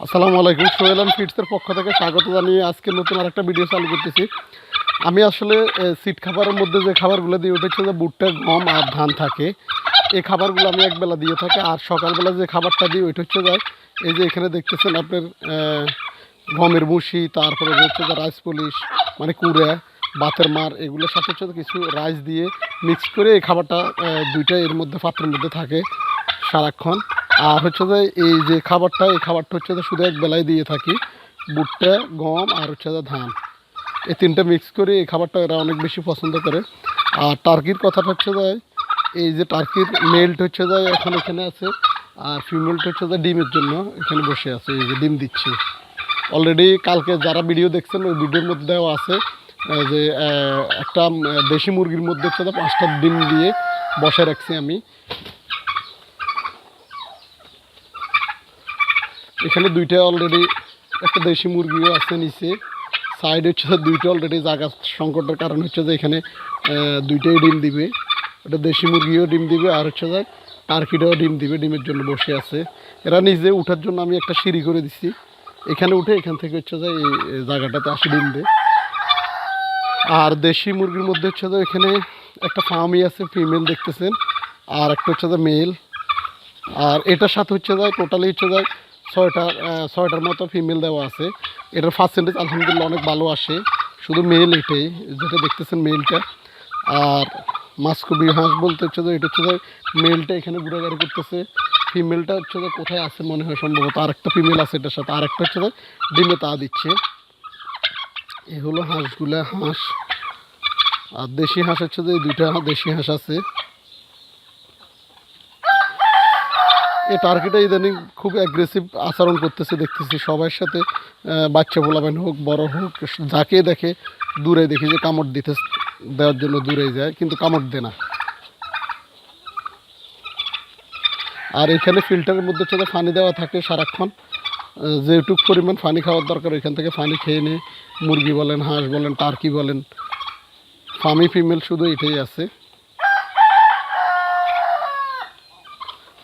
আসসালামু আলাইকুম। সোহেল অ্যান্ড ফিডসের পক্ষ থেকে স্বাগত জানিয়ে আজকে নতুন আরেকটা ভিডিও চালু করতেছি। আমি আসলে সিড খাবারের মধ্যে যে খাবারগুলো দিই ওটা হচ্ছে যে ভুট্টা, গম আর ধান থাকে। এই খাবারগুলো আমি একবেলা দিয়ে থাকি। আর সকালবেলা যে খাবারটা দিই ওইটা হচ্ছে যায় এই যে এখানে দেখতেছেন আপনার গমের ভুসি, তারপরে হচ্ছে যে রাইস পলিশ মানে কুড়া, বাতের মার, এগুলোর সাথে হচ্ছে কিছু রাইস দিয়ে মিক্স করে এই খাবারটা দুইটা এর মধ্যে পাত্রের মধ্যে থাকে সারাক্ষণ। আর হচ্ছে যে এই যে খাবারটা, এই খাবারটা হচ্ছে যে শুধু এক বেলায় দিয়ে থাকি। ভুট্টা, গম আর হচ্ছে যে ধান, এই তিনটা মিক্স করে এই খাবারটা এরা অনেক বেশি পছন্দ করে। আর টার্কির কথাটা হচ্ছে যে এই যে টার্কির মেলটা হচ্ছে যে এখন এখানে আছে, আর ফিমেলটা হচ্ছে যে ডিমের জন্য এখানে বসে আছে, এই যে ডিম দিচ্ছে। অলরেডি কালকে যারা ভিডিও দেখছেন ওই ভিডিওর মধ্যে দেওয়া আছে যে একটা দেশি মুরগির মধ্যে হচ্ছে 5টা ডিম দিয়ে বসে রাখছি আমি। এখানে দুইটা অলরেডি, একটা দেশি মুরগিও আছে নিচে, সাইডে হচ্ছে দুইটা অলরেডি জায়গা সংকটের কারণ হচ্ছে যে এখানে দুইটাই ডিম দিবে। ওটা দেশি মুরগিও ডিম দিবে আর হচ্ছে যে টার্কিটাও ডিম দিবে, ডিমের জন্য বসে আছে। এরা নিজে উঠার জন্য আমি একটা সিঁড়ি করে দিছি, এখানে উঠে এখান থেকে হচ্ছে যে এই জায়গাটাতে আসে ডিম দেয়। আর দেশি মুরগির মধ্যে হচ্ছে যে এখানে একটা ফার্মই আছে, ফিমেল দেখতেছেন, আর একটা হচ্ছে যে মেল। আর এটার সাথে হচ্ছে যায় টোটালি হচ্ছে যায় ছয়টার মতো ফিমেল দেওয়া আছে। এটার পার্সেন্টেজ আলহামদুলিল্লাহ অনেক ভালো আসে। শুধু মেল এটাই যেটা দেখতেছেন মেলটা। আর মাসকবি হাঁস বলতে হচ্ছে যে এটা হচ্ছে যে মেলটা এখানে ঘুরাঘুরি করতেছে, ফিমেলটা হচ্ছে যে কোথায় আছে মনে হয় সম্ভবত আরেকটা ফিমেল আছে এটার সাথে, আরেকটা হচ্ছে যে ডিমে তা দিচ্ছে। এই হলো হাঁসগুলা হাঁস। আর দেশি হাঁস হচ্ছে যে দুইটা দেশি হাঁস আছে। এই টার্কিটা ইদানিং খুব অ্যাগ্রেসিভ আচরণ করতেছে দেখতেছি সবার সাথে, বাচ্চা পোলাপান হোক বড় হোক, যাকে দেখে দূরে দেখি যে কামড় দেওয়ার জন্য দূরে যায়, কিন্তু কামড় দেয় না। আর এখানে ফিল্টারের মধ্যে হচ্ছে পানি দেওয়া থাকে সারাক্ষণ, যেটুক পরিমাণ পানি খাওয়ার দরকার ওইখান থেকে পানি খেয়ে নিয়ে মুরগি বলেন, হাঁস বলেন, টার্কি বলেন, ফার্মি ফিমেল শুধু এটাই আছে।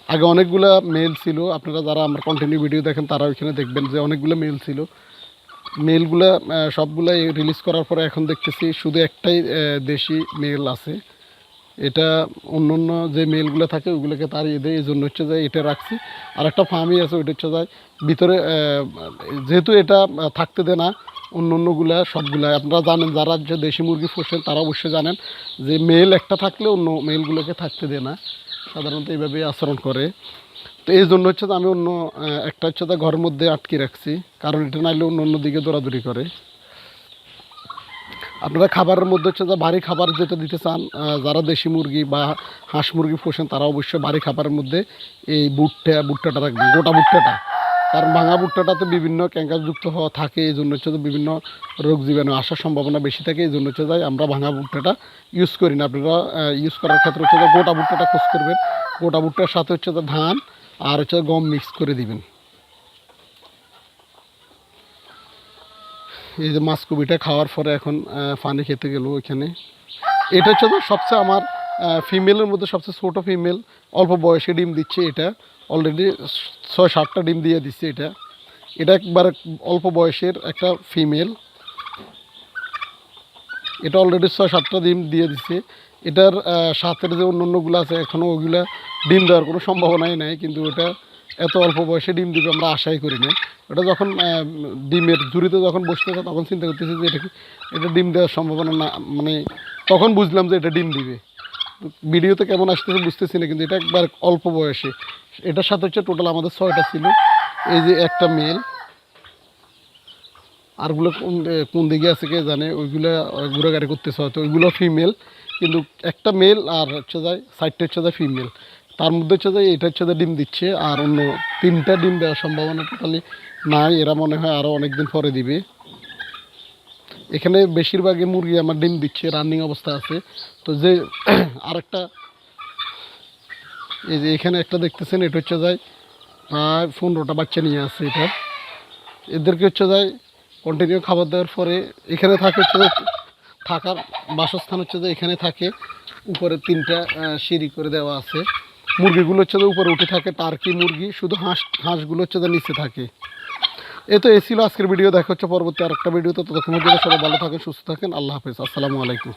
আগে অনেকগুলা মেল ছিল, আপনারা যারা আমার কন্টিনিউ ভিডিও দেখেন তারা ওইখানে দেখবেন যে অনেকগুলো মেল ছিল। মেলগুলা সবগুলাই রিলিজ করার পরে এখন দেখতেছি শুধু একটাই দেশি মেল আছে। এটা অন্য অন্য যে মেলগুলো থাকে ওইগুলোকে তাড়িয়ে দেয়, এই জন্য হচ্ছে যে এটা রাখছি। আর একটা ফার্মই আছে, ওইটা হচ্ছে যায় ভিতরে, যেহেতু এটা থাকতে দেয় না অন্য অন্যগুলা সবগুলা। আপনারা জানেন যারা যে দেশি মুরগি পোষেন তারা অবশ্যই জানেন যে মেল একটা থাকলে অন্য মেলগুলোকে থাকতে দেয় না, সাধারণত এইভাবেই আচরণ করে। তো এই জন্য হচ্ছে যে আমি অন্য একটা হচ্ছে যে ঘরের মধ্যে আটকে রাখছি, কারণ এটা নাইলে অন্য অন্য দিকে দৌড়াদৌড়ি করে। আপনারা খাবারের মধ্যে হচ্ছে যে ভারী খাবার যেটা দিতে চান, যারা দেশি মুরগি বা হাঁস মুরগি পোষেন তারা অবশ্যই ভারী খাবারের মধ্যে এই ভুট্টাটা রাখবেন, গোটা ভুট্টাটা। কারণ ভাঙা ভুট্টাটাতে বিভিন্ন ক্যাঙ্কারযুক্ত হওয়া থাকে, এই জন্য হচ্ছে যে বিভিন্ন রোগ জীবাণু আসার সম্ভাবনা বেশি থাকে, এই জন্য হচ্ছে যে আমরা ভাঙা ভুট্টাটা ইউজ করি না। আপনারা ইউজ করার ক্ষেত্রে হচ্ছে যে গোটা ভুট্টাটা খোঁজ করবেন, গোটা ভুট্টার সাথে হচ্ছে যে ধান আর হচ্ছে গম মিক্স করে দিবেন। এই যে মাছকবিটা খাওয়ার পরে এখন পানি খেতে গেল ওইখানে। এটা হচ্ছে তো সবচেয়ে আমার ফিমেলের মধ্যে সবচেয়ে ছোটো ফিমেল, অল্প বয়সে ডিম দিচ্ছে। এটা অলরেডি 6-7টা ডিম দিয়ে দিচ্ছে। এটা এটা একবার অল্প বয়সের একটা ফিমেল, এটা অলরেডি 6-7টা ডিম দিয়ে দিচ্ছে। এটার সাথের যে অন্য অন্যগুলো আছে এখনও ওগুলা ডিম দেওয়ার কোনো সম্ভাবনাই নাই, কিন্তু ওটা এত অল্প বয়সে ডিম দিবে আমরা আশাই করি না। ওটা যখন ডিমের ঝুড়িতে যখন বসতেছে তখন চিন্তা করতেছি যে এটা ডিম দেওয়ার সম্ভাবনা না, মানে তখন বুঝলাম যে এটা ডিম দিবে। ভিডিওতে কেমন আসতেছে বুঝতেছি না, কিন্তু এটা একবার অল্প বয়সে। এটার সাথে হচ্ছে টোটাল আমাদের 6টা ছিল। এই যে একটা মেল, আরগুলো কোন দিকে আছে কে জানে, ওইগুলো ঘোরাঘুরি করতেছে হয়তো, ওইগুলো ফিমেল। কিন্তু একটা মেল আর হচ্ছে যায় সাইডটা হচ্ছে যায় ফিমেল, তার মধ্যে হচ্ছে যায় এটা হচ্ছে যায় ডিম দিচ্ছে। আর অন্য 3টা ডিম দেওয়ার সম্ভাবনা টোটালি নাই, এরা মনে হয় আরও অনেক দিন পরে দিবে। এখানে বেশিরভাগই মুরগি আমার ডিম দিচ্ছে, রানিং অবস্থা আছে। তো যে আরেকটা, এই যে এখানে একটা দেখতেছেন, এটা হচ্ছে যায় প্রায় 15টা বাচ্চা নিয়ে আসছে। এটা এদেরকে হচ্ছে যায় কন্টিনিউ খাবার দেওয়ার পরে এখানে থাকে হচ্ছে যে থাকার বাসস্থান হচ্ছে যে এখানে থাকে। উপরে 3টা সিঁড়ি করে দেওয়া আছে। মুরগিগুলো হচ্ছে যে উপরে উঠে থাকে, টার্কি মুরগি, শুধু হাঁসগুলো হচ্ছে যে নিচে থাকে। এই ছিল আজকের ভিডিও। দেখা হচ্ছে পরবর্তী আরেকটা ভিডিওতে। ততক্ষণের জন্য সবাই ভালো থাকেন, সুস্থ থাকেন। আল্লাহ হাফেজ। আসসালামু আলাইকুম।